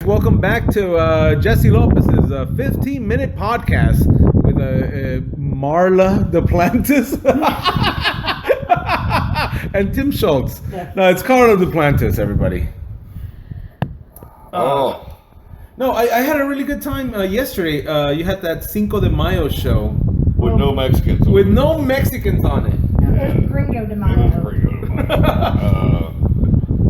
Welcome back to Jesse Lopez's 15-minute podcast with Karla Duplantis and Tim Schultz. No, it's Karla Duplantis, everybody. No, I had a really good time yesterday. You had that Cinco de Mayo show. With no Mexicans on With no Mexicans on it. There's Gringo de Mayo.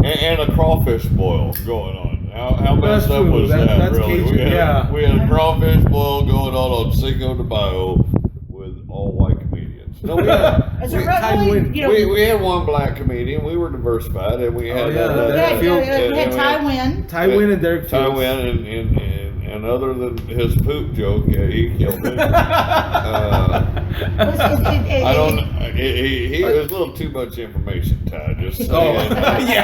And a crawfish boil going on. How messed up was that that's really? Cajun, We had a crawfish boil going on Cinco de Mayo with all white comedians. No, we had one black comedian. We were diversified, and we had we had Ty Wynn. Ty Wynn and Derek Ty Wynn and other than his poop joke, yeah, he killed me. I don't. He was a little too much information, Ty. Just saying,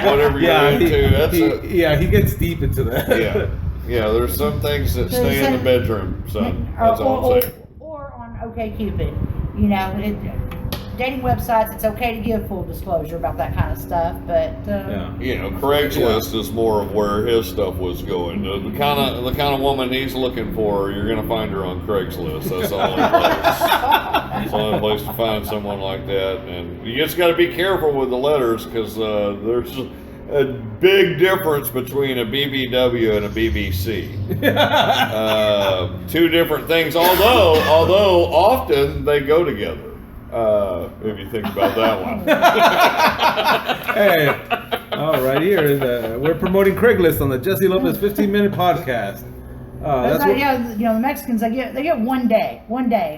whatever you're into. He gets deep into that. Yeah. There's some things that stay in the bedroom, son. That's all I'm saying. Or on OkCupid, dating websites, it's okay to give full disclosure about that kind of stuff, but Craigslist is more of where his stuff was going. The kind of woman he's looking for, you're gonna find her on Craigslist. That's the only place. It's the only place to find someone like that, and you just got to be careful with the letters because there's a big difference between a BBW and a BBC. Two different things, although often they go together. If you think about that one. Hey, right here, we're promoting Craigslist on the Jesse Lopez 15-minute podcast. The Mexicans, they get one day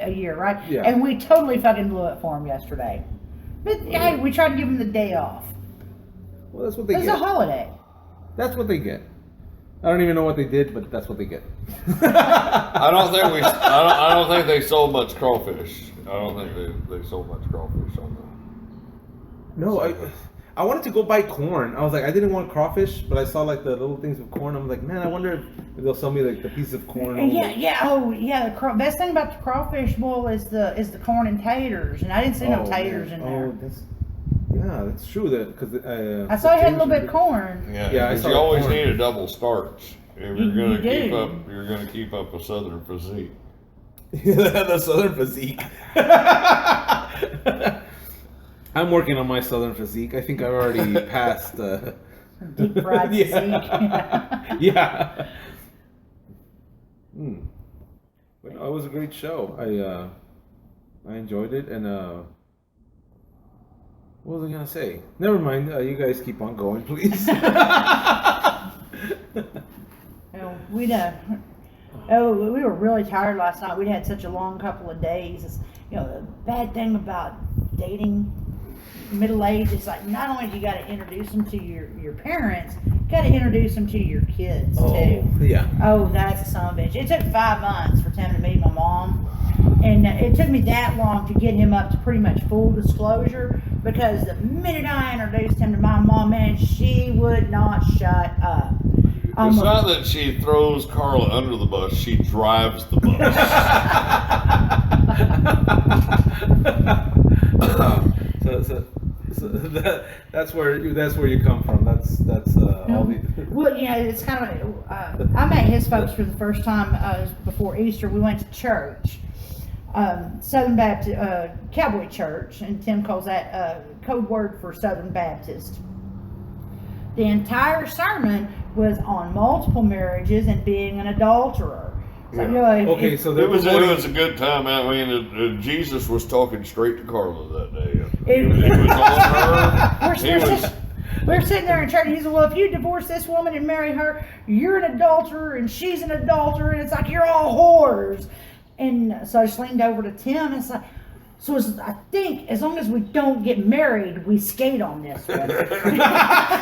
a year, right? Yeah. And we totally fucking blew it for them yesterday. But hey, we tried to give them the day off. Well, that's what they get. It's a holiday. That's what they get. I don't even know what they did, but that's what they get. I don't think they sold much crawfish. I don't think they sold much crawfish on them. No, I wanted to go buy corn. I was like, I didn't want crawfish, but I saw like the little things with corn. I'm like, man, I wonder if they'll sell me like the piece of corn. The best thing about the crawfish bowl is the corn and taters, and I didn't see no taters in there. That's true. Because I saw you had a little bit of corn. Yeah. You always need a double starch if you're gonna keep up a southern physique. The southern physique. I'm working on my southern physique. I think I've already passed. Deep fried physique. Yeah. But it was a great show. I enjoyed it, and what was I gonna say? Never mind. You guys keep on going, please. We were really tired last night. We'd had such a long couple of days. The bad thing about dating middle age is like not only do you got to introduce them to your parents, you got to introduce them to your kids too. Yeah. Oh, that's a son of a bitch. It took 5 months for Tim to meet my mom, and it took me that long to get him up to pretty much full disclosure because the minute I introduced him to my mom, man, she would not shut up. It's not that she throws Karla under the bus; she drives the bus. So that's where you come from. That's all the. Well, it's kind of. I met his folks for the first time before Easter. We went to church, Southern Baptist Cowboy Church, and Tim calls that code word for Southern Baptist. The entire sermon was on multiple marriages and being an adulterer. So, so it was a good time. I mean, Jesus was talking straight to Karla that day. He was on her. We're sitting there in church, and he said, "Well, if you divorce this woman and marry her, you're an adulterer, and she's an adulterer, and it's like you're all whores." And so I just leaned over to Tim, and it's like. So I think as long as we don't get married, we skate on this one.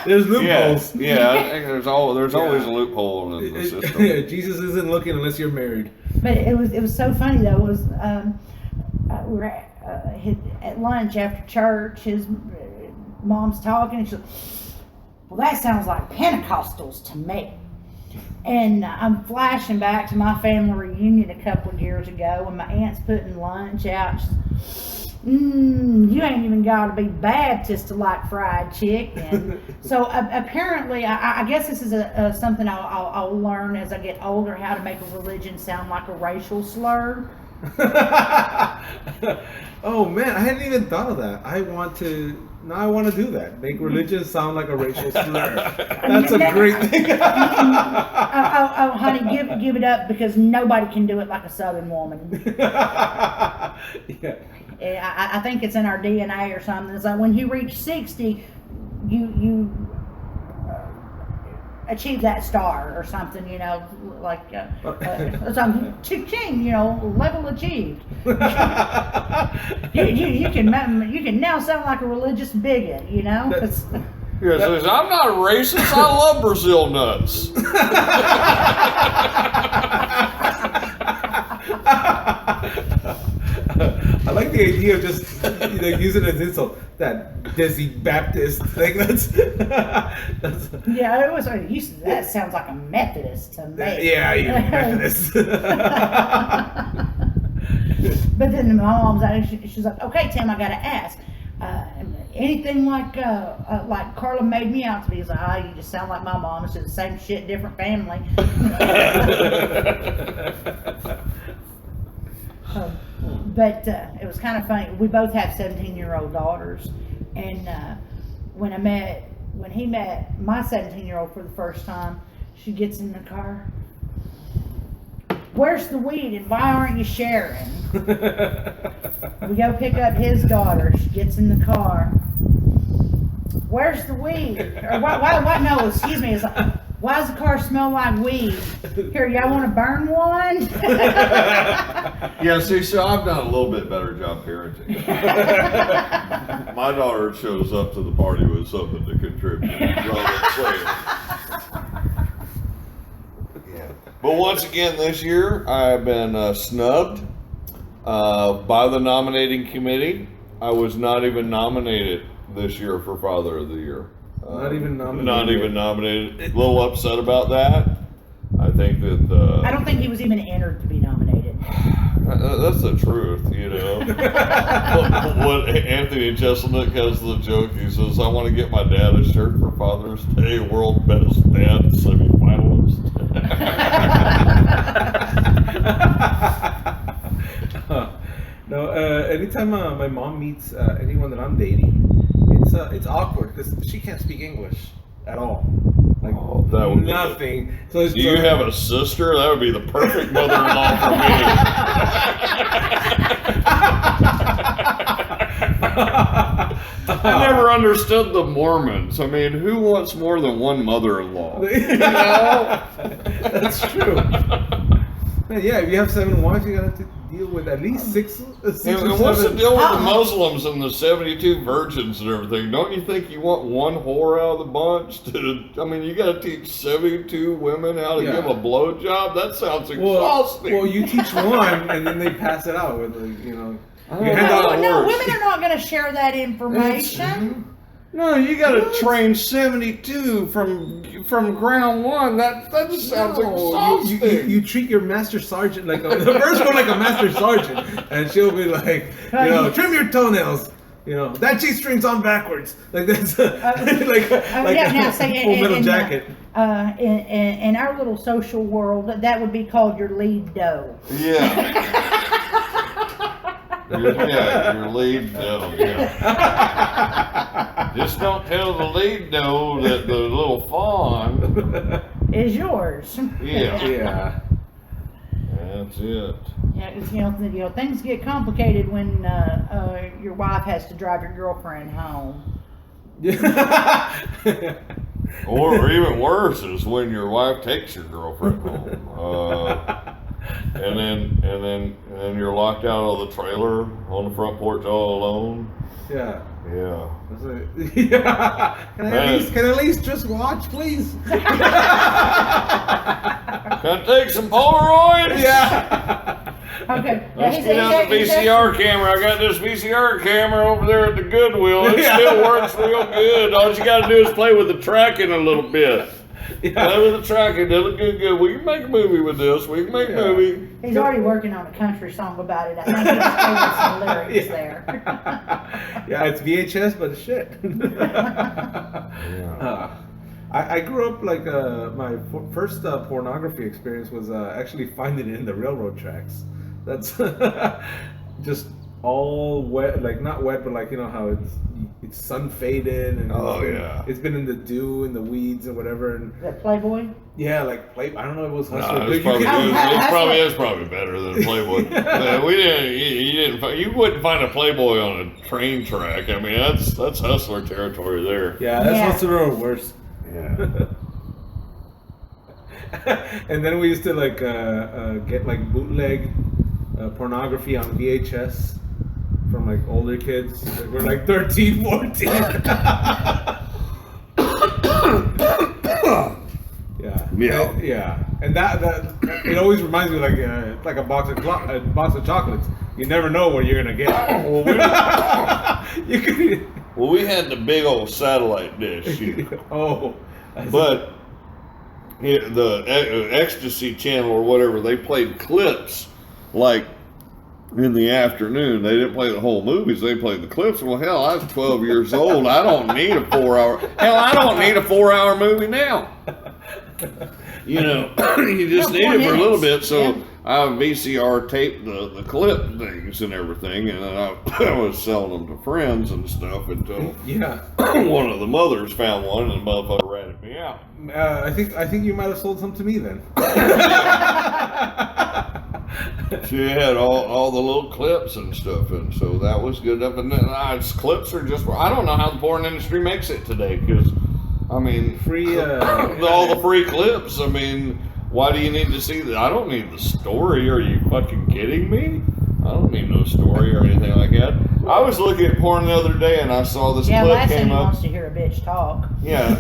There's loopholes. Yeah, I think there's always a loophole in the system. Jesus isn't looking unless you're married. But it was so funny though. It was we were at lunch after church. His mom's talking, and she said, "Well, that sounds like Pentecostals to me." And I'm flashing back to my family reunion a couple of years ago when my aunt's putting lunch out. You ain't even got to be Baptist to like fried chicken. So apparently, I guess this is something I'll learn as I get older, how to make a religion sound like a racial slur. Oh man, I hadn't even thought of that. I want to do that. Make religion sound like a racial slur. That's a great thing. Oh, honey, give it up, because nobody can do it like a Southern woman. Yeah. I think it's in our DNA or something. It's like when you reach 60, you achieve that star or something, like something, ching, level achieved. you can now sound like a religious bigot, Yes, I'm not a racist. I love Brazil nuts. I like the idea of just using it as insult. That Desi Baptist thing. That's yeah. It was. That sounds like a Methodist to me. Yeah, Methodist. But then my mom's she's like, okay, Tim, I gotta ask. Anything like Karla made me out to be? He's like, you just sound like my mom. It's just the same shit, different family. But it was kind of funny. We both have 17-year-old daughters, and when he met my 17-year-old for the first time, she gets in the car. Where's the weed, and why aren't you sharing? We go pick up his daughter. She gets in the car. Where's the weed? Or why? No, excuse me. It's like, why does the car smell like weed? Here, y'all want to burn one? Yeah, see, so I've done a little bit better job parenting. My daughter shows up to the party with something to contribute. But once again this year, I've been snubbed by the nominating committee. I was not even nominated this year for Father of the Year. Not even nominated. Not even nominated. A little upset about that. I think that. I don't think he was even entered to be nominated. That's the truth, What Anthony Jeselnik has the joke. He says, "I want to get my dad a shirt for Father's Day. World Best Dad semifinalist." No, anytime my mom meets anyone that I'm dating, it's awkward because she can't speak English at all. Like that would nothing. So do you have a sister? That would be the perfect mother-in-law for me. I never understood the Mormons. I mean, who wants more than one mother-in-law? That's true. Man, yeah, if you have 7 wives, you gotta have to deal with at least six and what's the deal with the Muslims and the 72 virgins and everything? Don't you think you want one whore out of the bunch? You got to teach 72 women how to give a blowjob? That sounds exhausting. Well, you teach one, and then they pass it out with, you women are not going to share that information. No, you got to train 72 from ground one. That just sounds exhausting. You treat your master sergeant like the first one like a master sergeant, and she'll be like, trim your toenails. That G-string's on backwards. Like that's like a Full Metal Jacket. In our little social world, that would be called your lead dough. Yeah. Your lead dough, Just don't tell the lead dough that the little fawn is yours. Yeah. That's it. Yeah, things get complicated when your wife has to drive your girlfriend home. Or even worse is when your wife takes your girlfriend home. And then you're locked out of the trailer on the front porch all alone. Yeah. Yeah. Can I at least just watch, please? Can I take some Polaroids? Yeah. Okay. Let's get out the VCR camera. I got this VCR camera over there at the Goodwill. It still works real good. All you got to do is play with the tracking a little bit. Play with the tracking. They look good. We can make a movie with this. We can make a movie. He's already working on a country song about it. I think he's got some lyrics there. Yeah, it's VHS, but it's shit. I grew up like my first pornography experience was actually finding it in the railroad tracks. That's just all wet, like not wet, but like, you know how it's sun faded and it's been in the dew and the weeds and whatever. And that Playboy? Yeah, like I don't know if it was Hustler. No, it probably better than Playboy. You wouldn't find a Playboy on a train track. I mean, that's Hustler territory there. Yeah, that's Hustler or worse. Yeah. And then we used to like get like bootleg pornography on VHS from like older kids that were like 13, 14. Yeah. And that it always reminds me like a box of chocolates. You never know what you're gonna get. Well, we had the big old satellite dish. But the Ecstasy Channel or whatever, they played clips like in the afternoon. They didn't play the whole movies. They played the clips. Well, hell, I was 12 years old. I don't need a 4-hour. Hell, I don't need a 4-hour movie now. You know, you just need it for a little bit. So I VCR taped the clip things and everything, and then I was selling them to friends and stuff until one of the mothers found one, and the motherfucker ratted me out. I think you might have sold some to me then. She had all the little clips and stuff, and so that was good enough. And then clips are just, I don't know how the porn industry makes it today, because I mean, free all the free clips. I mean, why do you need to see that? I don't need the story. Are you fucking kidding me? I don't need no story or anything like that. I was looking at porn the other day and I saw this clip last came thing up. he wants to hear a bitch talk. Yeah.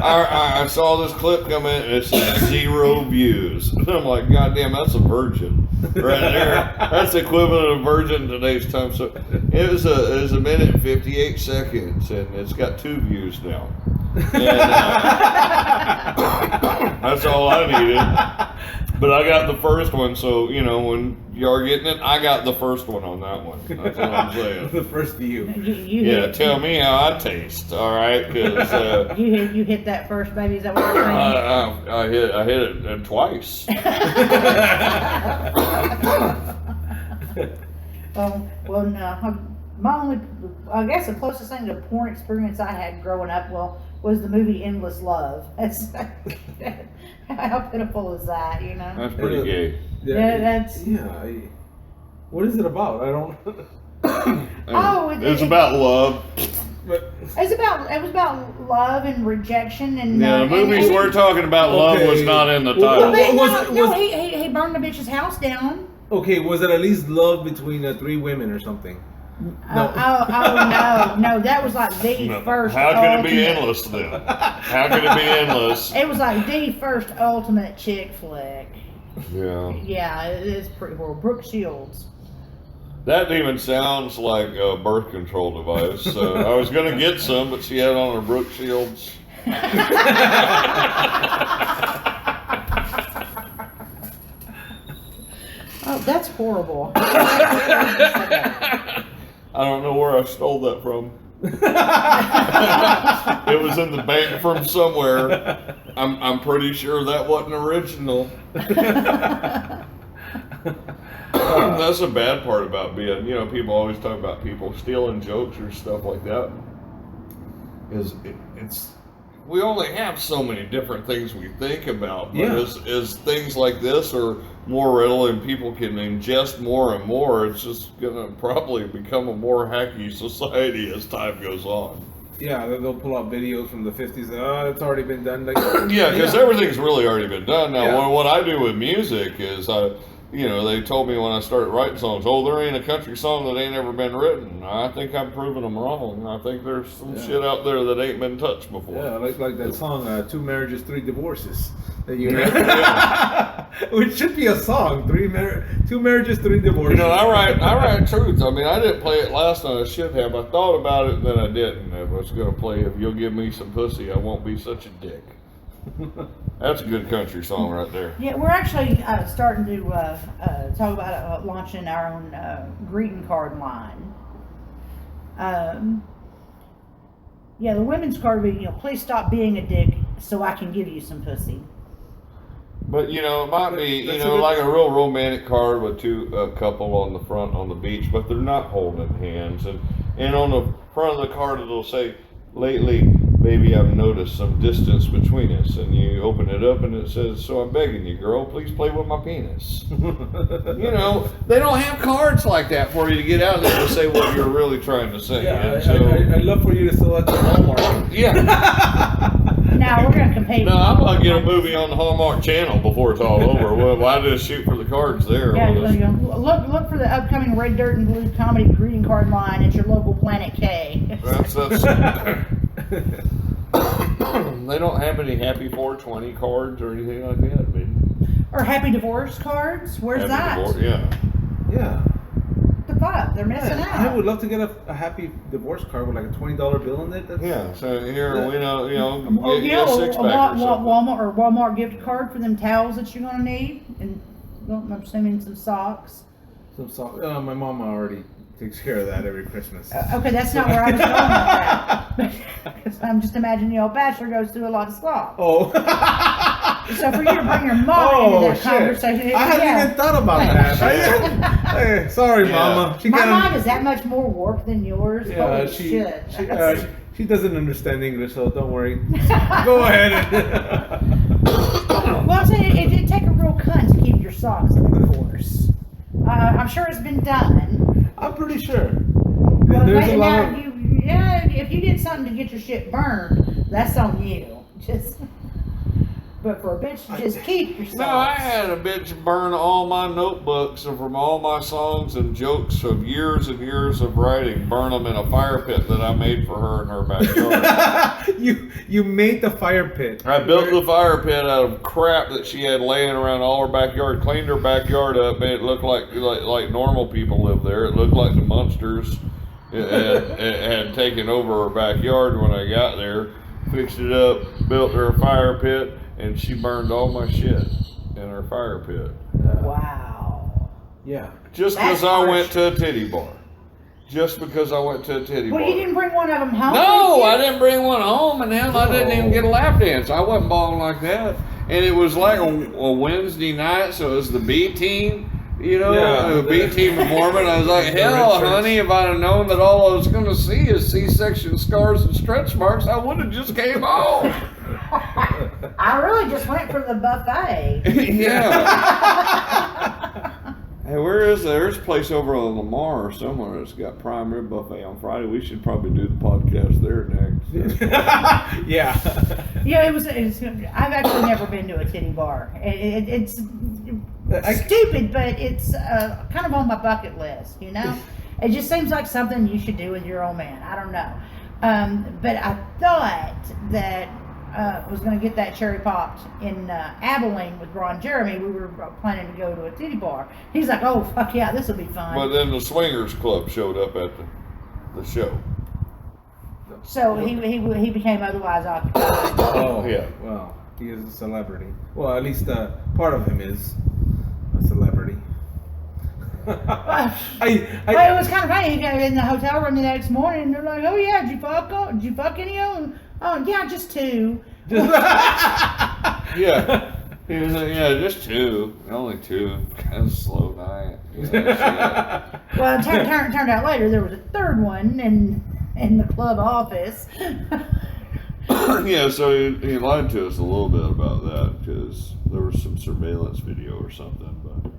I saw this clip come in and it's 0 views. And I'm like, God damn, that's a virgin right there. That's the equivalent of virgin in today's time. So it was a minute and 58 seconds and it's got 2 views now. And, that's all I needed. But I got the first one, so, you know, when you are getting it, I got the first one on that one. That's what I'm saying. The first view. Tell me how I taste, all right? Because you hit that first, baby. Is that what you're saying? I hit it twice. Well, no. My only, I guess, the closest thing to porn experience I had growing up, was the movie Endless Love. That's how pitiful is that, you know? That's pretty gay. What is it about? I don't. It's about love. But it was about love and rejection and. The movies we're talking about, love was not in the title. He burned the bitch's house down. Okay, was it at least love between 3 women or something? No, that was like the first. How could it be endless then? How could it be endless? It was like the first ultimate chick flick. Yeah. Yeah, it is pretty horrible. Brooke Shields. That even sounds like a birth control device. I was going to get some, but she had on her Brooke Shields. Oh, that's horrible. I don't know where I stole that from. It was in the bank from somewhere. I'm pretty sure that wasn't original. That's a bad part about being, you know, people always talk about people stealing jokes or stuff like that. We only have so many different things we think about, but as things like this are more readily and people can ingest more and more, it's just gonna probably become a more hacky society as time goes on. Yeah, they'll pull out videos from the 50s. It's already been done. Like, because everything's really already been done now. What I do with music is they told me when I started writing songs, there ain't a country song that ain't ever been written. I think I'm proving them wrong. I think there's some shit out there that ain't been touched before. Yeah, like that song, 2 Marriages, 3 Divorces. That you Which should be a song, 2 Marriages, 3 Divorces. You know, I write truth. I mean, I didn't play it last night. I should have. I thought about it and then I didn't. I was going to play If You'll Give Me Some Pussy, I Won't Be Such a Dick. That's a good country song right there. Yeah, we're actually starting to talk about launching our own greeting card line. Yeah, the women's card would be, please stop being a dick so I can give you some pussy. But it might be like a real romantic card with a couple on the front on the beach, but they're not holding hands, and on the front of the card it'll say, "Lately, baby, I've noticed some distance between us," and you open it up and it says, "So I'm begging you, girl, please play with my penis." They don't have cards like that for you to get out of there to say what you're really trying to say. Yeah, I'd love for you to select the Hallmark. Yeah. Now we're gonna compete. No, I'm gonna get a movie on the Hallmark Channel before it's all over. Well, why just shoot for the cards there? Yeah, look for the upcoming Red Dirt and Blue comedy greeting card line at your local Planet K. That's they don't have any Happy 420 cards or anything like that. Or Happy Divorce cards. Where's that? Yeah. The fuck? They're missing out. I would love to get a Happy Divorce card with like a $20 bill in it. Yeah. So here get a a six-pack or something. Walmart gift card for them towels that you're gonna need, and I'm assuming some socks. Some socks. My mama already takes care of that every Christmas. Okay, that's not where I was going with that. Because I'm just imagining Bachelor goes through a lot of slop. Oh. So for you to bring your mom into that conversation, I hadn't even thought about that. Hey, sorry, Mama. My mom is that much more warped than yours. Yeah, Holy shit. She doesn't understand English, so don't worry. Go ahead. Well, I'm saying it'd take a real cunt to keep your socks in the divorce. I'm sure it's been done. I'm pretty sure. Well, There's a lot of... if you did something to get your shit burned, that's on you. But for a bitch to just keep your socks. No, I had a bitch burn all my notebooks and from all my songs and jokes of years and years of writing, burn them in a fire pit that I made for her in her backyard. You made the fire pit. I built the fire pit out of crap that she had laying around all her backyard, cleaned her backyard up, made it look like normal people live there. It looked like the monsters had taken over her backyard when I got there. Fixed it up, built her a fire pit, and she burned all my shit in her fire pit. Wow. Yeah. Just because I went to a titty bar. Just because I went to a titty bar. Well, you didn't bring one of them home? No, I didn't bring one home, and hell, I didn't even get a lap dance. I wasn't balling like that. And it was like a Wednesday night, so it was the B team. The B team performing. I was like, hell, honey, if I'd have known that all I was going to see is C-section scars and stretch marks, I would have just came home. I really just went for the buffet. Yeah. Hey, where is there? There's a place over on Lamar or somewhere that's got prime rib buffet on Friday. We should probably do the podcast there next. Yeah. Yeah, I've actually never been to a titty bar. It's stupid, but it's kind of on my bucket list, It just seems like something you should do with your old man. I don't know. But I thought that was going to get that cherry popped in Abilene with Ron Jeremy. We were planning to go to a titty bar. He's like, oh, fuck yeah, this will be fun. But then the Swingers Club showed up at the show. So he became otherwise occupied. Oh, yeah. Well, he is a celebrity. Well, at least part of him is a celebrity. It was kind of funny. You got in the hotel room the next morning, and they're like, "Oh yeah, did you fuck any of them?" Oh yeah, just two. Yeah. He was like, yeah, just two. Only two. Kind of slow night. Well, it turned out later there was a third one in the club office. Yeah, so he lied to us a little bit about that because there was some surveillance video or something, but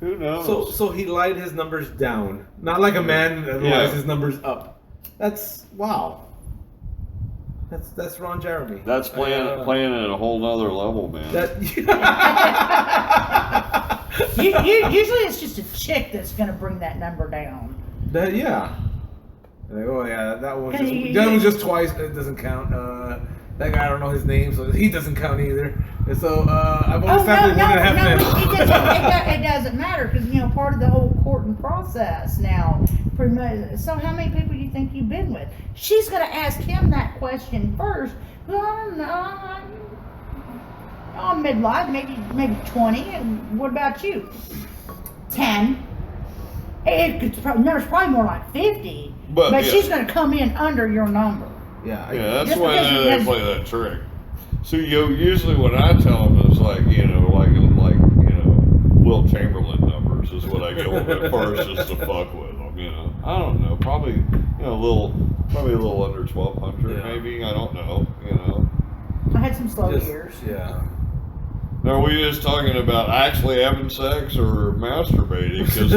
who knows? So he lied his numbers down, not like a man that lies his numbers up. That's wow. That's Ron Jeremy. That's playing at a whole nother level, man. Usually it's just a chick that's gonna bring that number down. Like, oh yeah, that was just twice. It doesn't count. That guy, I don't know his name, so he doesn't count either. And so I've always had to it doesn't matter because part of the whole courting process now. Pretty much. So how many people do you think you've been with? She's gonna ask him that question first Well, I don't know. I'm midlife, maybe 20. And what about you? 10. There's probably more like 50. But she's going to come in under your number. Yeah, that's why they play that trick. So usually what I tell them is like Will Chamberlain numbers is what I go with at first, just to fuck with them. I don't know, probably a little under 1,200 maybe. I don't know. I had some slow years. Yeah. Now, are we just talking about actually having sex or masturbating? Because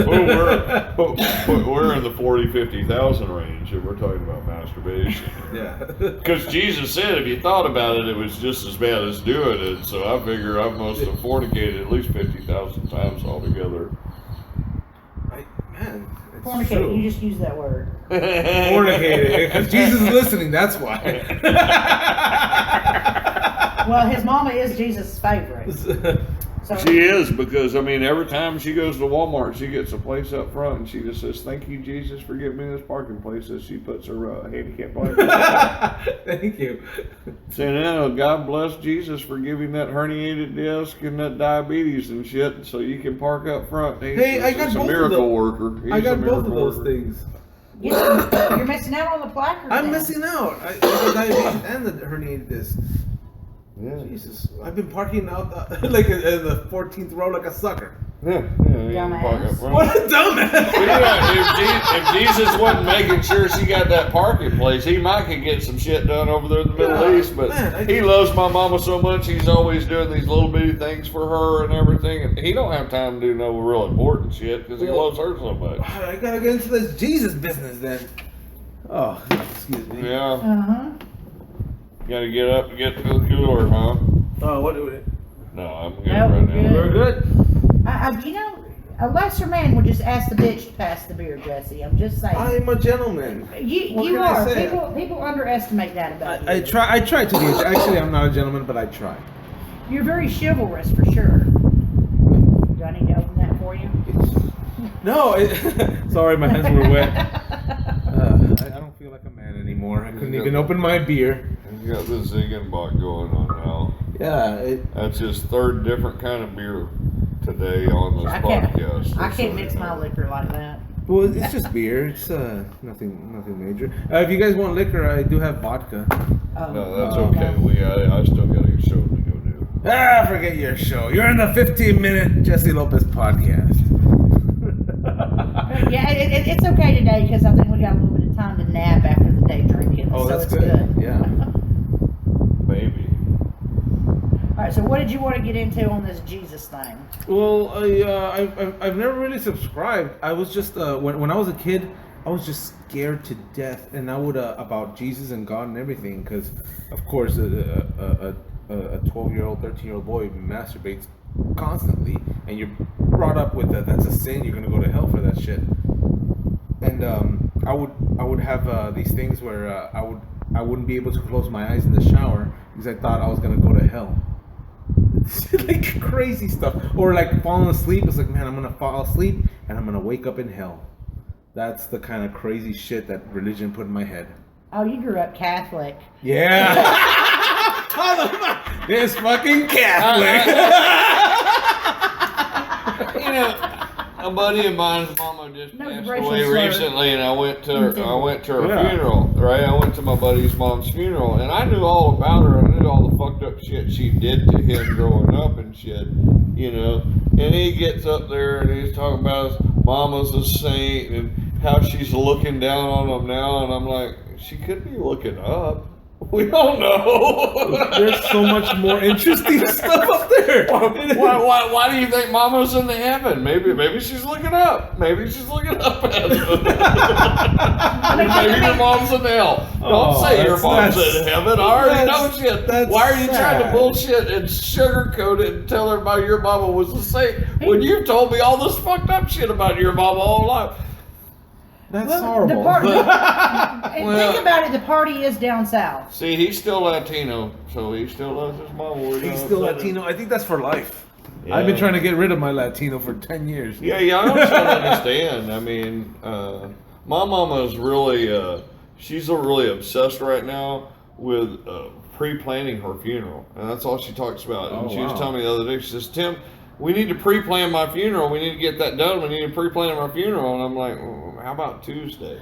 we're in the 40, 50,000 range if we're talking about masturbation. Yeah. Because Jesus said if you thought about it, it was just as bad as doing it. So I figure I must have fornicated at least 50,000 times altogether. Fornicated, you just use that word. Fornicated, because Jesus is listening, that's why. Well, his mama is Jesus' favorite. So she is, because every time she goes to Walmart, she gets a place up front, and she just says, "Thank you, Jesus, for giving me this parking place." As she puts her handicap blanket. Thank you. Saying, God bless Jesus for giving that herniated disc and that diabetes and shit, so you can park up front. I got both miracle worker. I got both of those things. You're missing out on the placard. I'm missing out. I got diabetes and the herniated disc. Yeah. Jesus, I've been parking out like in the 14th row like a sucker. Yeah, dumbass. What a dumbass! If Jesus wasn't making sure she got that parking place, he might could get some shit done over there in the Middle East. But he loves my mama so much, he's always doing these little bitty things for her and everything. And he don't have time to do no real important shit because he loves her so much. I gotta get into this Jesus business then. Oh, excuse me. Yeah. Uh-huh. Gotta get up and get to the cooler, huh? Oh, what do we? No, I'm good No, right now. good. We're good. A lesser man would just ask the bitch to pass the beer, Jesse. I'm just saying. I'm a gentleman. You are. People underestimate that about you. I try to be. Actually, I'm not a gentleman, but I try. You're very chivalrous for sure. Do I need to open that for you? No, sorry, my hands were wet. I don't feel like a man anymore. I couldn't even open my beer. You got the Ziegenbach going on now. Yeah. That's his third different kind of beer today on this podcast. I can't mix my liquor like that. Well, it's just beer. It's nothing major. If you guys want liquor, I do have vodka. No, that's okay. I still got a show to go do. Forget your show. You're in the 15-minute Jesse Lopez podcast. Yeah, it's okay today because I think we got a little bit of time to nap after the day drinking. Oh, so that's it's good. Yeah. Maybe. All right. So, what did you want to get into on this Jesus thing? Well, I've never really subscribed. I was just when I was a kid, I was just scared to death, and I would about Jesus and God and everything, because of course a 12-year-old, 13-year-old boy masturbates constantly, and you're brought up with that's a sin. You're gonna go to hell for that shit. And I would have these things where I wouldn't be able to close my eyes in the shower because I thought I was gonna go to hell. Like crazy stuff, or like falling asleep. It's like, man, I'm gonna fall asleep and I'm gonna wake up in hell. That's the kind of crazy shit that religion put in my head. Oh, you grew up Catholic. Yeah. This fucking Catholic. A buddy of mine's mama just passed away slur. recently, and I went to her funeral. Right, I went to my buddy's mom's funeral, and I knew all about her. I knew all the fucked up shit she did to him growing up and shit, And he gets up there and he's talking about his mama's a saint and how she's looking down on him now, and I'm like, she could be looking up. We don't know. There's so much more interesting stuff up there. Why do you think Mama's in the heaven? Maybe she's looking up. Maybe she's looking up at maybe your mom's in hell. Don't say your mom's in heaven. I already know shit. Why are you trying to bullshit and sugarcoat it and tell everybody your mama was a saint when you told me all this fucked up shit about your mama all life? That's horrible. Think about it, the party is down south. See, he's still Latino, so he still loves his mama. He's still Latino. I think that's for life. Yeah. I've been trying to get rid of my Latino for 10 years. Yeah, I don't understand. I mean, my mama is really, she's really obsessed right now with pre-planning her funeral, and that's all she talks about. And she was wow. telling me the other day, she says, Tim, we need to pre-plan my funeral. We need to get that done. We need to pre-plan my funeral. And I'm like, well, how about Tuesday?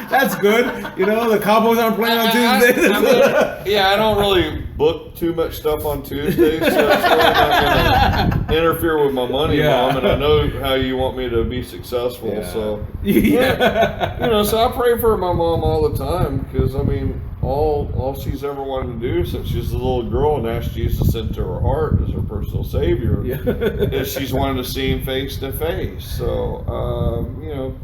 That's good. You know, the Cowboys aren't playing on Tuesday. I don't really book too much stuff on Tuesdays, so it's really not going to interfere with my money, Mom. And I know how you want me to be successful, so you know. So I pray for my mom all the time because I mean, all she's ever wanted to do since she was a little girl and asked Jesus into her heart as her personal savior is she's wanted to see him face to face. So you know.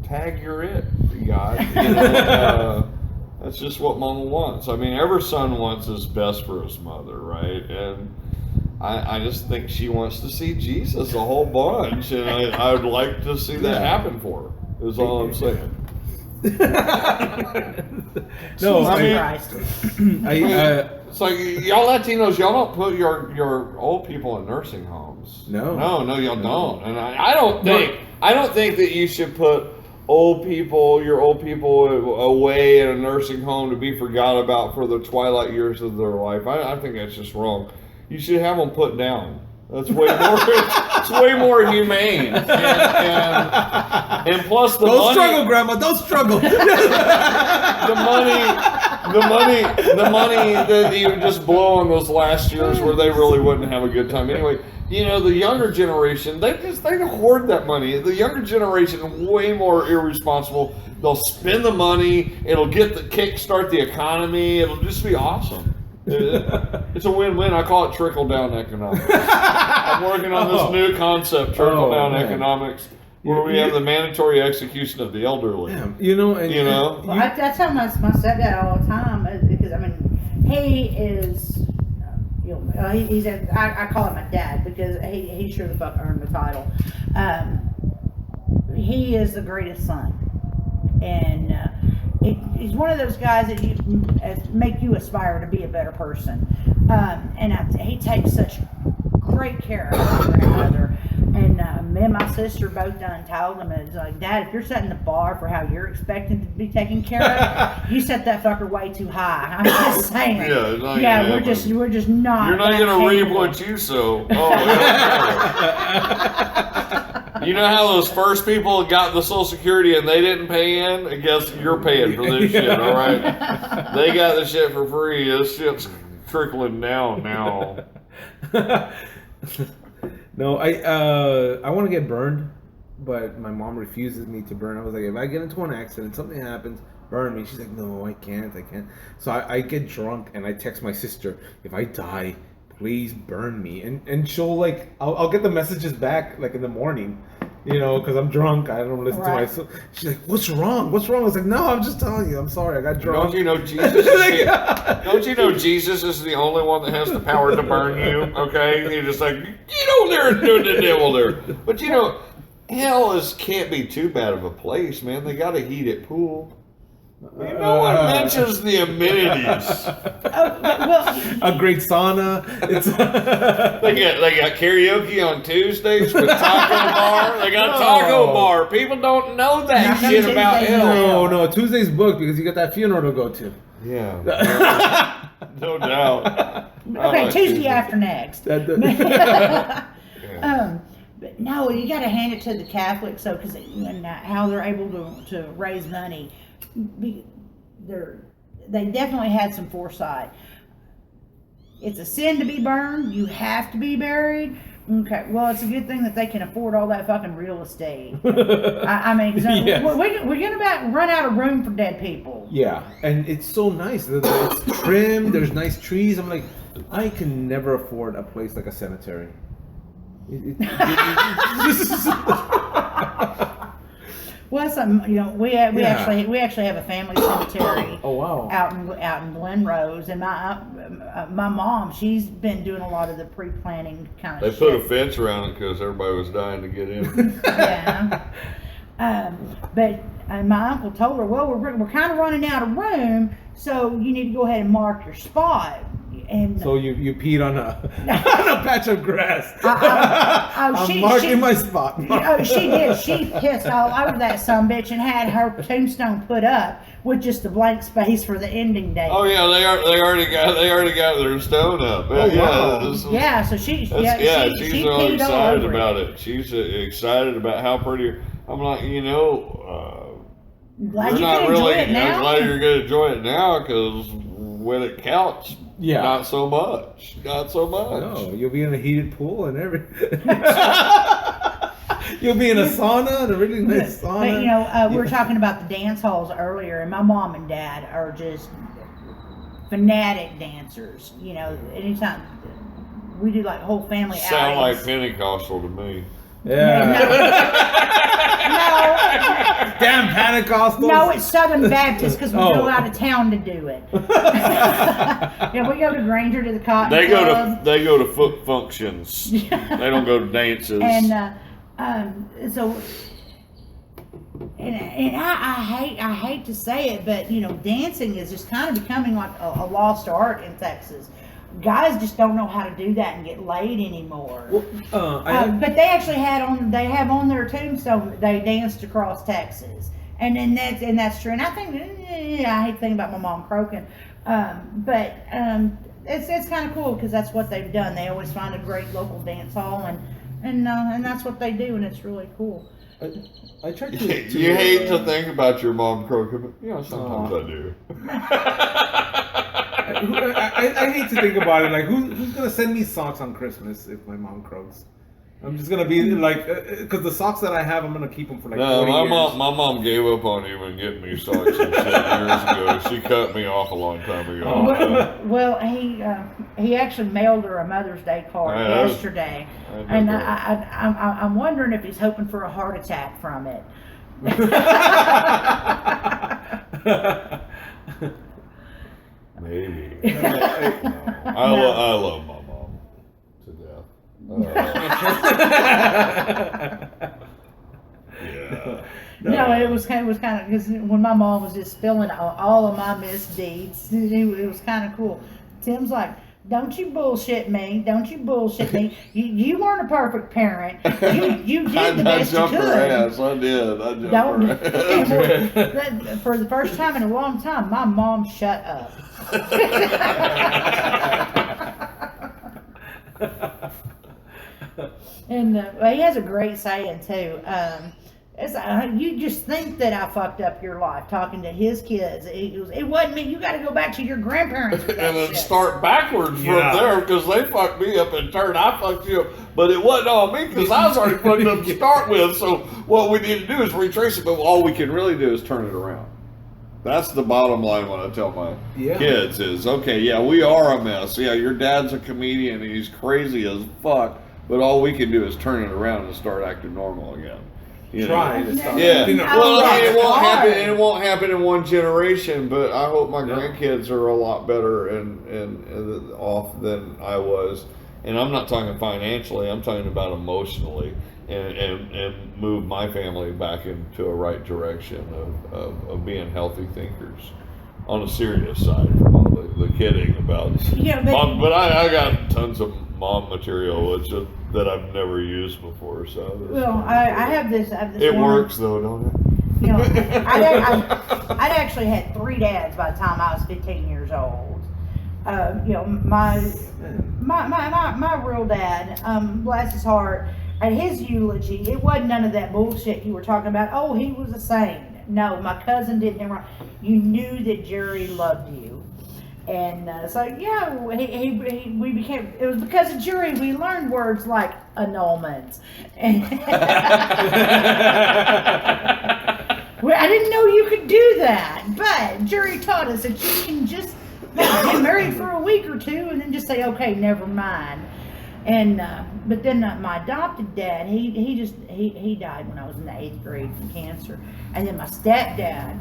Tag you're it, God. You know, that's just what Mama wants. I mean, every son wants his best for his mother, right? And I just think she wants to see Jesus a whole bunch, and I would like to see that happen for her. Is all I'm saying. No, it's like y'all Latinos, y'all don't put your old people in nursing homes. No, y'all don't. And I don't think that you should put your old people away in a nursing home to be forgot about for the twilight years of their life. I think that's just wrong. You should have them put down. That's way more. It's way more humane. And plus the money. Don't struggle, Grandma. Don't struggle. the money that you just blow on those last years where they really wouldn't have a good time anyway. You know, the younger generation, they hoard that money. The younger generation, way more irresponsible. They'll spend the money. It'll kickstart the economy. It'll just be awesome. It's a win-win. I call it trickle-down economics. I'm working on this new concept, trickle-down economics, where we have the mandatory execution of the elderly. Yeah, Well, I tell my stepdad all the time because I mean he is. I call him my dad because he sure the fuck earned the title. He is the greatest son, and he's one of those guys that make you aspire to be a better person. He takes such great care of his grandmother. And me and my sister both done told him, it's like, Dad, if you're setting the bar for how you're expecting to be taken care of, you set that fucker way too high. I'm just saying. We're just not. You're not gonna reap what you sow. You know how those first people got the Social Security and they didn't pay in? I guess you're paying for this shit, all right? They got the shit for free. This shit's trickling down now. No, I want to get burned, but my mom refuses me to burn. I was like, if I get into an accident, something happens, burn me. She's like, no, I can't. So I get drunk and I text my sister, if I die, please burn me. And she'll I'll get the messages back in the morning, because I'm drunk. I don't listen to myself. She's like, what's wrong? I was like, no, I'm just telling you. I'm sorry. I got drunk. Don't you know Jesus? Don't you know Jesus is the only one that has the power to burn you? Okay, you're just like, get over there and do the devil there. But hell can't be too bad of a place, man. They got a heated pool. No one mentions the amenities. A great sauna. They got karaoke on Tuesdays with taco bar. They got a taco bar. People don't know that shit about hell. No, Tuesday's booked because you got that funeral to go to. Yeah. No doubt. Okay, Tuesday after next. But no, you got to hand it to the Catholics, because how they're able to raise money. They definitely had some foresight. It's a sin to be burned. You have to be buried. Okay, well, it's a good thing that they can afford all that fucking real estate. I mean, yes. we're gonna run out of room for dead people. Yeah, and it's so nice. It's trimmed. There's nice trees. I'm like, I can never afford a place like a cemetery. Well, we actually have a family cemetery. Oh wow! Out in Glen Rose, and my mom, she's been doing a lot of the pre-planning kind of. They put a fence around it because everybody was dying to get in. Yeah. But my uncle told her, well, we're kind of running out of room, so you need to go ahead and mark your spot. And So you peed on a on a patch of grass. I'm she marking my spot. She did. She pissed all over that sumbitch and had her tombstone put up with just a blank space for the ending date. Oh yeah, they already got their stone up. Oh, wow. Yeah, so she's she's she really peed all excited over about it. She's excited about how pretty. I'm like, Glad you're you not can really. enjoy it now. I'm glad you're gonna enjoy it now because when it counts, not so much. No, you'll be in a heated pool and everything. You'll be in a sauna and a really nice sauna. But we were talking about the dance halls earlier, and my mom and dad are just fanatic dancers. Anytime we do like whole family Sound outings. like Pentecostal to me. Yeah. No. Damn Pentecostals. No, it's Southern Baptist because we go out of town to do it. We go to Granger to the Cotton Club. They go to foot functions. They don't go to dances. And I hate to say it, but dancing is just kind of becoming like a lost art in Texas. Guys just don't know how to do that and get laid anymore. But they actually have on their tombstone they danced across Texas, and that's true. And I think I hate to think about my mom croaking, but it's kind of cool because that's what they've done. They always find a great local dance hall and that's what they do, and it's really cool. I try to. You hate to think about your mom croaking, but sometimes I do. I hate to think about it. Like, who's gonna send me socks on Christmas if my mom croaks? I'm just gonna be like, because the socks that I have, I'm gonna keep them for like 40 years. My mom gave up on even getting me socks and shit years ago. She cut me off a long time ago. Well, he actually mailed her a Mother's Day card yesterday, and I'm wondering if he's hoping for a heart attack from it. Maybe. I love my mom to death. Yeah. No, it was kind of because when my mom was just spilling all of my misdeeds, it was kind of cool. Tim's like, "Don't you bullshit me! Don't you bullshit me! You weren't a perfect parent. You did the best you could." I did. I jumped her ass. For the first time in a long time, my mom shut up. And he has a great saying too. You just think that I fucked up your life talking to his kids. It wasn't me. You got to go back to your grandparents. And then start backwards from there because they fucked me up in turn. I fucked you up, but it wasn't on me because I was already fucked up to start with. So what we need to do is retrace it, but all we can really do is turn it around. That's the bottom line when I tell my kids is, okay, yeah, we are a mess. Yeah, your dad's a comedian and he's crazy as fuck, but all we can do is turn it around and start acting normal again. Trying to stop. Yeah. Well, it won't happen in one generation, but I hope my grandkids are a lot better and off than I was. And I'm not talking financially, I'm talking about emotionally. And move my family back into a right direction of being healthy thinkers on a serious side from all the kidding about mom, but I got tons of mom material that I've never used before, so I have this it works though, don't it? I'd actually had 3 dads by the time I was 15 years old. My real dad, bless his heart, at his eulogy, it wasn't none of that bullshit you were talking about. Oh, he was a saint. No, my cousin did him wrong. You knew that Jerry loved you. And so, yeah, we became, it was because of Jerry we learned words like annulment. And I didn't know you could do that, but Jerry taught us that you can just get married for a week or 2 and then just say, okay, never mind. And but then my adopted dad, he died when I was in the 8th grade from cancer. And then my stepdad,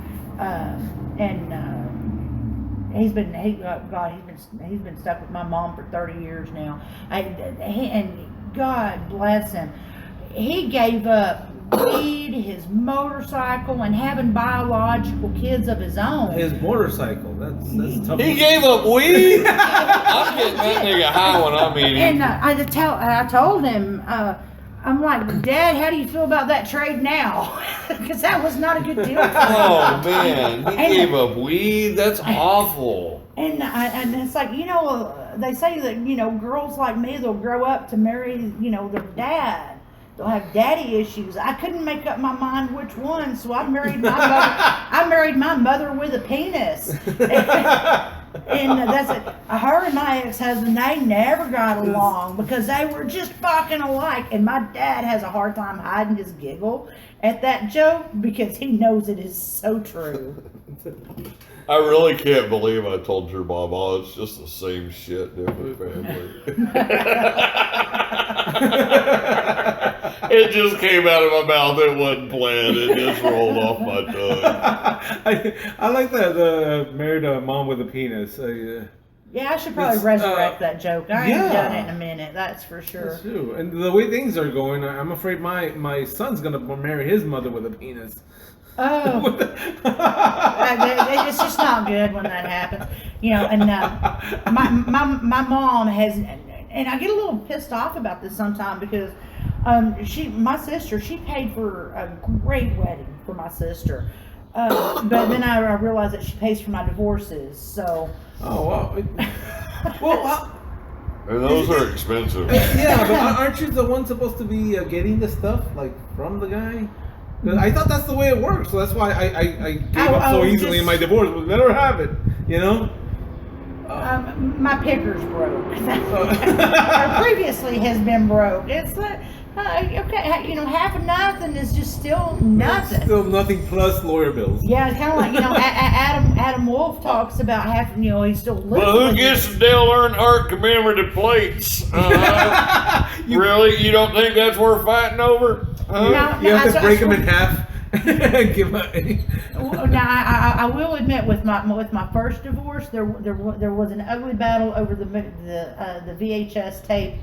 he's been stuck with my mom for 30 years now. And God bless him. he gave up weed, his motorcycle, and having biological kids of his own. His motorcycle. That's tough. He gave up weed? I'm getting that nigga high when I'm eating. And I told him, I'm like, Dad, how do you feel about that trade now? Because that was not a good deal for him. Oh man, he gave up weed? That's awful. And it's like, they say that, girls like me, they'll grow up to marry, their dad. They'll have daddy issues. I couldn't make up my mind which one, so I married my mother. I married my mother with a penis. And that's it. Her and my ex-husband, they never got along because they were just fucking alike. And my dad has a hard time hiding his giggle at that joke because he knows it is so true. I really can't believe I told your mom, oh, it's just the same shit, different family. It just came out of my mouth. It wasn't planned. It just rolled off my tongue. I like that married a mom with a penis. Yeah, I should probably resurrect that joke. I ain't done it in a minute, that's for sure. That's true. And the way things are going, I'm afraid my son's going to marry his mother with a penis. Oh, it's just not good when that happens, And my mom has, and I get a little pissed off about this sometimes because my sister, she paid for a great wedding for my sister, but then I realized that she pays for my divorces. So. Oh wow. Well. And those are expensive. Yeah, but aren't you the one supposed to be getting the stuff from the guy? I thought that's the way it works, so that's why I gave up so easily in my divorce. But let her have it, My picker's broke. Or previously has been broke. It's okay, half of nothing is just still nothing. It's still nothing plus lawyer bills. Yeah, it's kind of like Adam Wolf talks about half. He's still living. Well, who gets the Dale Earnhardt commemorative plates? Really? You don't think that's worth fighting over? You have to break them in half. Give up. Now, I will admit, with my first divorce, there was an ugly battle over the VHS tape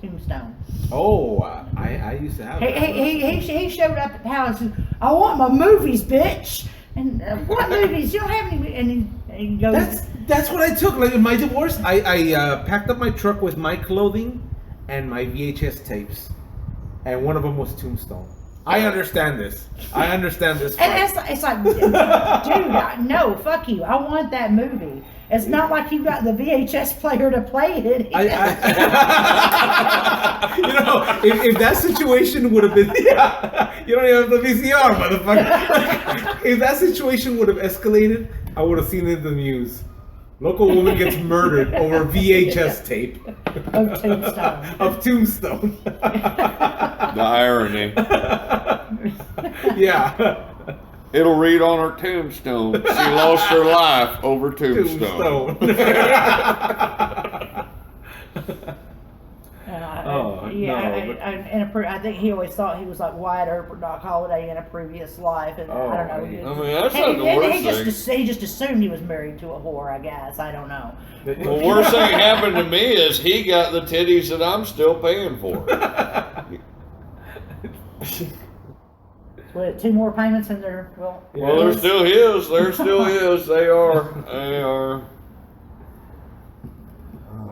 Tombstone. Oh, I used to have. He showed up at the house and said, "I want my movies, bitch." And what movies? You don't have any. And he goes. That's what I took. Like in my divorce, I packed up my truck with my clothing and my VHS tapes, and one of them was Tombstone. I understand this. And it's like, dude, no, fuck you. I want that movie. It's not like you got the VHS player to play it. If that situation would have been, you don't even have the VCR, motherfucker. If that situation would have escalated, I would have seen it in the news. Local woman gets murdered over VHS tape of Tombstone. The irony. Yeah. It'll read on her tombstone. She lost her life over Tombstone. I think he always thought he was like Wyatt Earp or Doc Holliday in a previous life, and I don't know. That's not the worst thing. He just assumed he was married to a whore. I guess I don't know. The worst thing happened to me is he got the titties that I'm still paying for. What, 2 more payments and they're well, they're still his. They're still his. They are.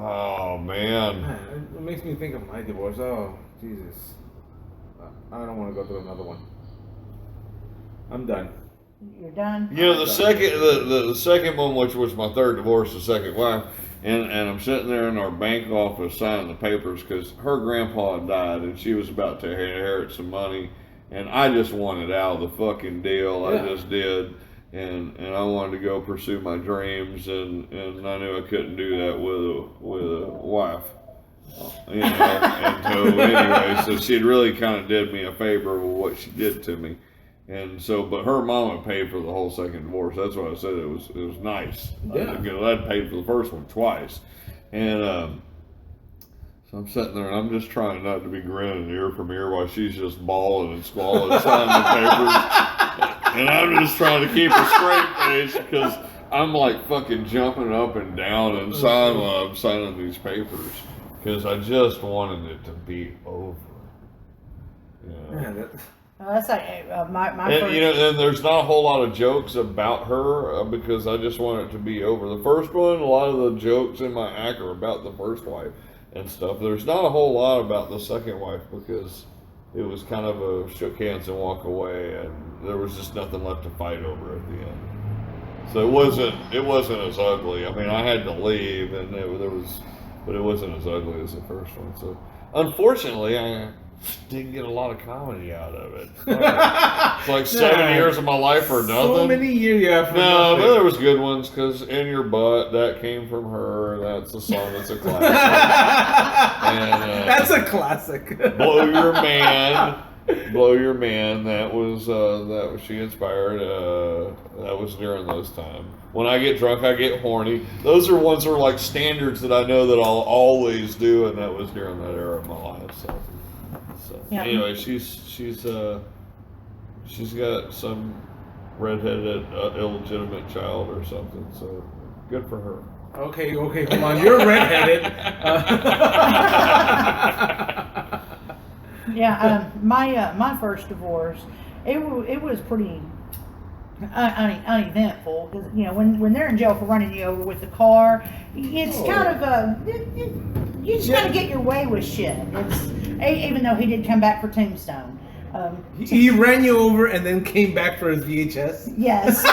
Oh man. It makes me think of my divorce. Oh Jesus. I don't want to go through another one. I'm done. You're done? The second one, which was my third divorce, the second wife, and I'm sitting there in our bank office signing the papers because her grandpa had died and she was about to inherit some money, and I just wanted out of the fucking deal. Yeah. I just did. And I wanted to go pursue my dreams, and I knew I couldn't do that with a wife, And so anyway, so she really kind of did me a favor with what she did to me, and so but her mama paid for the whole second divorce. That's why I said it was nice. Yeah, I'd paid for the first one twice, and so I'm sitting there and I'm just trying not to be grinning ear from ear while she's just bawling and squalling, signing the papers. And I'm just trying to keep a straight face because I'm like fucking jumping up and down inside while I'm signing these papers because I just wanted it to be over. That's like my and, first. And there's not a whole lot of jokes about her because I just want it to be over. The first one, a lot of the jokes in my act are about the first wife and stuff. There's not a whole lot about the second wife because it was kind of a shook hands and walk away, and there was just nothing left to fight over at the end. So it wasn't as ugly. I mean, I had to leave, and but it wasn't as ugly as the first one. So unfortunately, I didn't get a lot of comedy out of it. It's like 7 years of my life for nothing. So many years, for nothing. But there was good ones because "In Your Butt" that came from her. That's a song that's a classic. And, that's a classic. "Blow Your Man." "Blow Your Man," that was she inspired. That was during those times. "When I Get Drunk, I Get Horny." Those are ones that are like standards that I know that I'll always do, and that was during that era of my life. So anyway, she's got some redheaded illegitimate child or something. So good for her. Okay, hold on. You're redheaded. My first divorce, it was pretty uneventful because when they're in jail for running you over with the car, it's kind of you just gotta get your way with shit. It's even though he did come back for Tombstone. He ran you over and then came back for his VHS. Yes.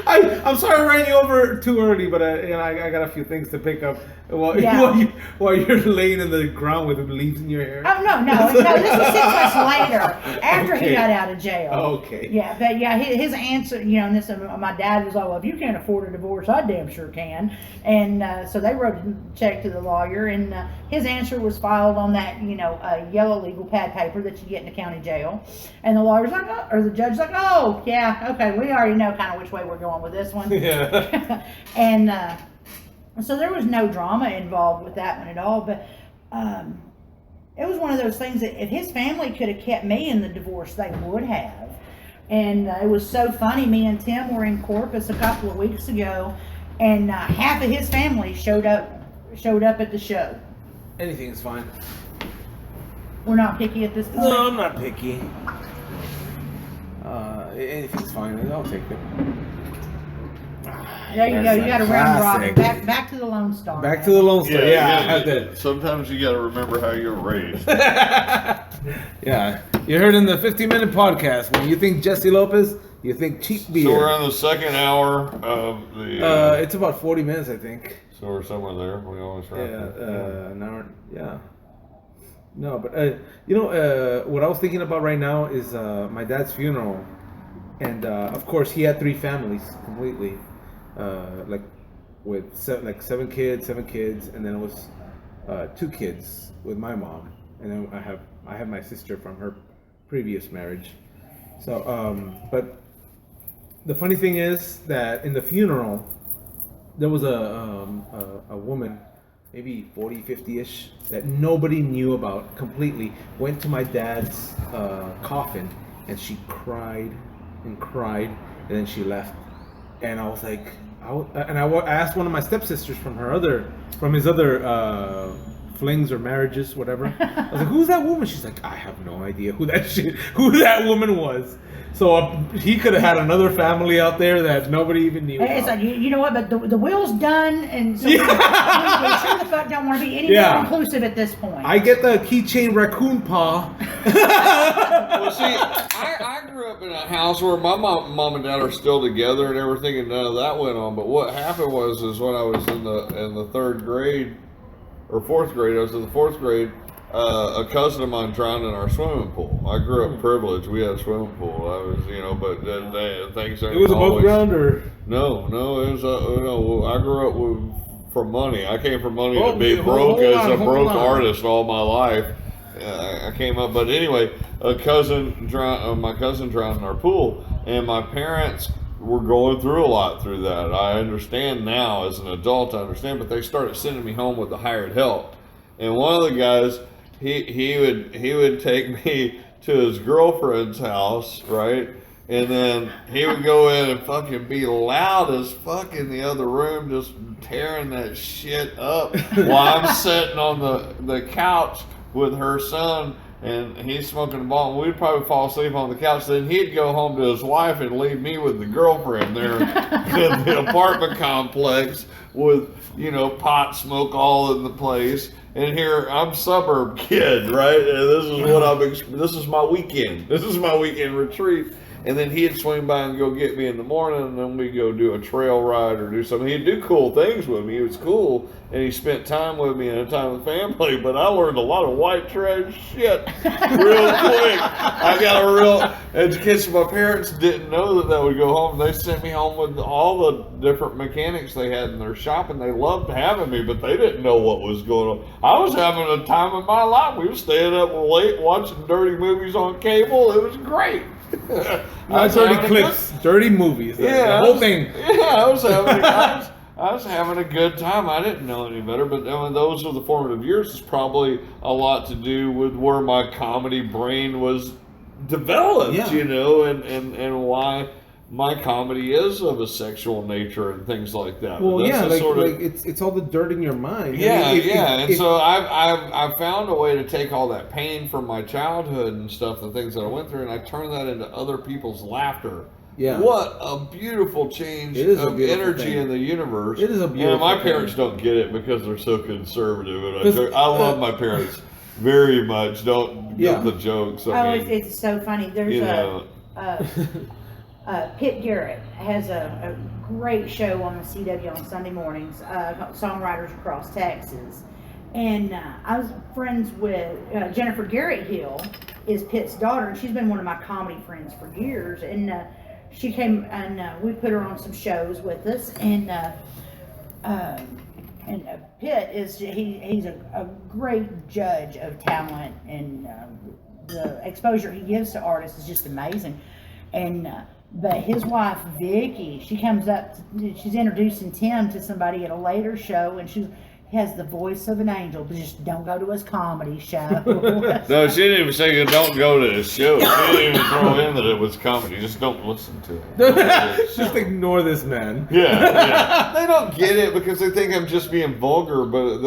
I'm sorry I ran you over too early, but I got a few things to pick up while you're laying in the ground with leaves in your hair. Oh no! This was 6 months later after he got out of jail. Okay. Yeah, but his answer, and this my dad was like, "Well, if you can't afford a divorce, I damn sure can." And so they wrote a check to the lawyer, and his answer was filed on that yellow legal pad paper that you get in the county jail. And the lawyer's like, or the judge's like, "Oh yeah, okay, we already know kind of which way we're going with this one." Yeah. And so there was no drama involved with that one at all, but it was one of those things that if his family could have kept me in the divorce, they would have. And it was so funny. Me and Tim were in Corpus a couple of weeks ago, and half of his family showed up at the show. Anything's fine. We're not picky at this point. No, I'm not picky. Anything's fine. I'll take it. There you go. You got a round robin. Back to the Lone Star. Back to the Lone Star. Yeah. Sometimes you got to remember how you're raised. Yeah. You heard in the 15-minute podcast, when you think Jesse Lopez, you think cheap beer. So we're on the second hour of the... it's about 40 minutes, I think. So we're somewhere there. We always wrap up. An hour. Yeah. No, but what I was thinking about right now is my dad's funeral. And of course, he had 3 families completely. With 7 kids, and then it was 2 kids with my mom, and then I have my sister from her previous marriage. So, but the funny thing is that in the funeral, there was a woman, maybe 40, 50-ish, that nobody knew about completely, went to my dad's coffin, and she cried, and then she left. And I was like, I asked one of my stepsisters from his other flings or marriages, whatever. I was like, "Who's that woman?" She's like, "I have no idea who that woman was." So he could have had another family out there that nobody even knew. It's like, you know what? But the will's done, and so we sure the fuck don't want to be any more inclusive at this point. I get the keychain raccoon paw. Well, see, I grew up in a house where my mom and dad are still together and everything, and none of that went on. But what happened was when I was in the 3rd grade or 4th grade, I was in the 4th grade. A cousin of mine drowned in our swimming pool. I grew up privileged. We had a swimming pool. I was, but things. It was above ground, or no? It was. I grew up from money. I came from money to be broke as a broke artist all my life. I came up, but anyway, my cousin drowned in our pool, and my parents were going through a lot through that. I understand now as an adult, but they started sending me home with the hired help, and one of the guys. He would take me to his girlfriend's house, right? And then he would go in and fucking be loud as fuck in the other room, just tearing that shit up while I'm sitting on the couch with her son and he's smoking a bong. We'd probably fall asleep on the couch. Then he'd go home to his wife and leave me with the girlfriend there in the apartment complex with, you know, pot smoke all in the place. And here I'm suburb kid, right? And this is what this is my weekend. This is my weekend retreat. And then he'd swing by and go get me in the morning, and then we'd go do a trail ride or do something. He'd do cool things with me. He was cool, and he spent time with me and a time with family. But I learned a lot of white trash shit real quick. I got a real education. My parents didn't know that would go home. They sent me home with all the different mechanics they had in their shop, and they loved having me, but they didn't know what was going on. I was having a time of my life. We were staying up late watching dirty movies on cable. It was great. Dirty clips, dirty movies. Yeah, the whole thing. Yeah, I was having a good time. I didn't know any better, but I mean, those are the formative years. It's probably a lot to do with where my comedy brain was developed, you know, and why my comedy is of a sexual nature and things like that. Well, it's all the dirt in your mind. Yeah, so I've found a way to take all that pain from my childhood and stuff, the things that I went through, and I turn that into other people's laughter. Yeah. What a beautiful change of energy in the universe. It is a beautiful my parents don't get it because they're so conservative, and I love my parents very much. Don't get the jokes. It's so funny. There's Pitt Garrett has a great show on the CW on Sunday mornings, Songwriters Across Texas. And I was friends with Jennifer Garrett Hill, is Pitt's daughter, and she's been one of my comedy friends for years. And she came and we put her on some shows with us. And Pitt is he's a great judge of talent, and the exposure he gives to artists is just amazing. And but his wife Vicky, she comes up, she's introducing Tim to somebody at a later show, and she has the voice of an angel, but just don't go to his comedy show. No, she didn't even say don't go to his show. She didn't even throw in that it was comedy. Just don't listen to it. Just ignore this man. Yeah. They don't get it because they think I'm just being vulgar, but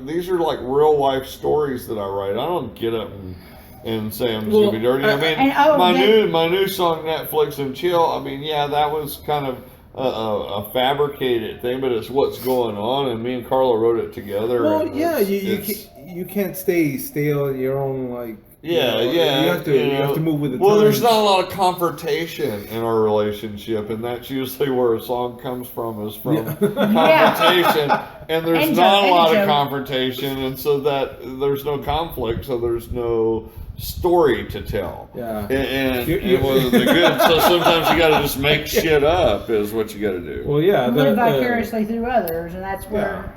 these are like real life stories that I write. I don't get up and say I'm just gonna be dirty. I mean, my new song Netflix and Chill. I mean, yeah, that was kind of a fabricated thing, but it's what's going on. And me and Karla wrote it together. Well, yeah, you can't stay stale in your own like. Yeah. You have to move with the times. Well, there's not a lot of confrontation in our relationship, and that's usually where a song comes from, is from confrontation. And there's not a lot of confrontation, and so that there's no conflict, so there's no story to tell. Yeah. And so sometimes you got to just make shit up, is what you got to do. Well, yeah. Live vicariously through others, and that's where.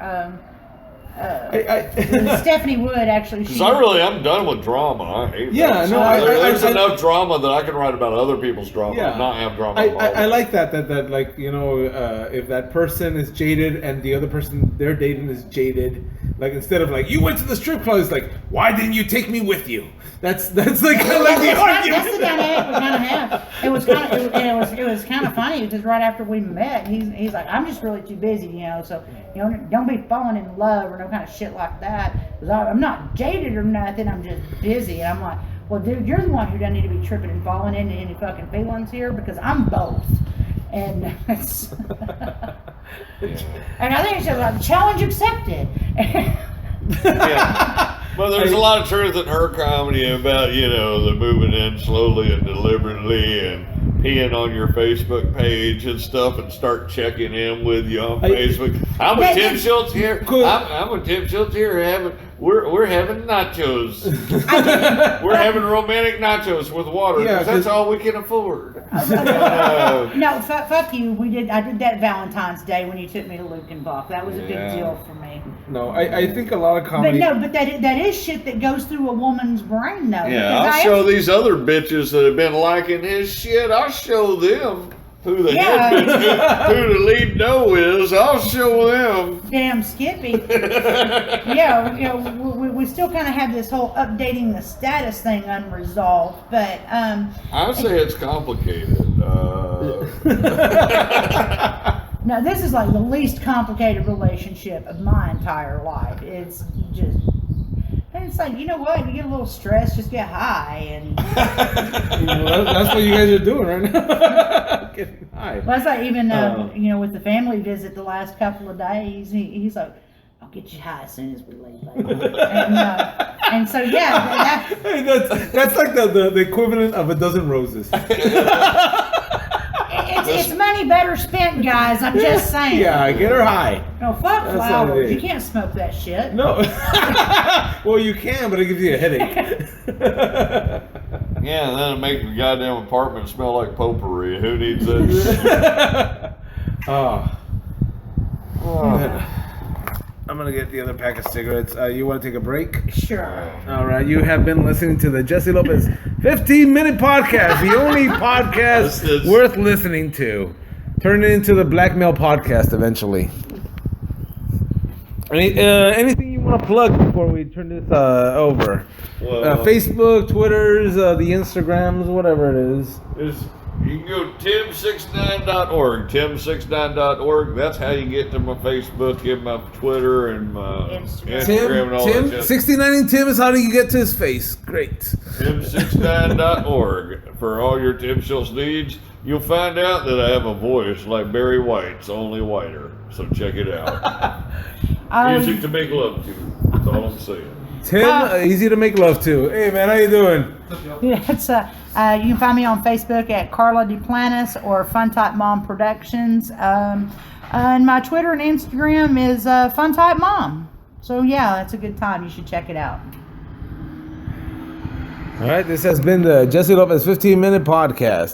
Stephanie Wood actually. Because I'm done with drama. I hate that. There's enough drama that I can write about other people's drama and not have drama. I like that like, you know, if that person is jaded and the other person they're dating is jaded, like instead of like, you went to the strip club, it's like, why didn't you take me with you? That's like the argument. That's the dynamic we kind of have. It was kind of funny because right after we met, he's like, I'm just really too busy, you know, so don't be falling in love or no kind of shit like that. Because I'm not jaded or nothing. I'm just busy. And I'm like, well, dude, you're the one who doesn't need to be tripping and falling into any fucking feelings here, because I'm both. And it's and I think it's just like challenge accepted. Yeah. Well, there's a lot of truth in her comedy about, you know, the moving in slowly and deliberately and peeing on your Facebook page and stuff and start checking in with you on Facebook. I'm with Tim Schultz here. I'm with Tim Schultz here. We're having nachos. We're having romantic nachos with water because that's all we can afford. No, fuck you. I did that Valentine's Day when you took me to Lukenbach. That was a big deal for me. No, I think a lot of comedy. But that is shit that goes through a woman's brain, though. Yeah, I'll show these other bitches that have been liking his shit. I'll show them who the head bitch, who the lead doe is. I'll show them. Damn Skippy. We still kind of have this whole updating the status thing unresolved, but I would say it's complicated. No, this is like the least complicated relationship of my entire life. It's just, And it's like, you know what? You get a little stressed, just get high. And that's what you guys are doing right now. Getting high. well, that's like even, with the family visit the last couple of days, he's like, I'll get you high as soon as we leave, baby. And so, yeah. That's like the equivalent of a dozen roses. It's money better spent, guys. I'm just saying. Yeah, get her high. No, fuck flowers. You can't smoke that shit. No. Well, you can, but it gives you a headache. Yeah, and then it makes the goddamn apartment smell like potpourri. Who needs that? Oh. I'm gonna get the other pack of cigarettes. You want to take a break? Sure. All right. You have been listening to the Jesse Lopez 15-minute podcast, the only podcast worth listening to. Turn it into the blackmail podcast eventually. Anything you want to plug before we turn this over? Facebook, Twitters, the Instagrams, whatever it is. You can go tim69.org, tim69.org. That's how you get to my Facebook, get my Twitter, and my Instagram and all that shit. 69 and Tim is how do you get to his face. Great. Tim69.org for all your Tim Schultz needs. You'll find out that I have a voice like Barry White's, only whiter. So check it out. Music to make love to. That's all I'm saying. Tim, easy to make love to. Hey man, how you doing? Yeah, it's you can find me on Facebook at Karla Duplantis or Fun Type Mom Productions. And my Twitter and Instagram is Fun Type Mom. So yeah, that's a good time. You should check it out. All right, this has been the Jesse Lopez 15-minute podcast.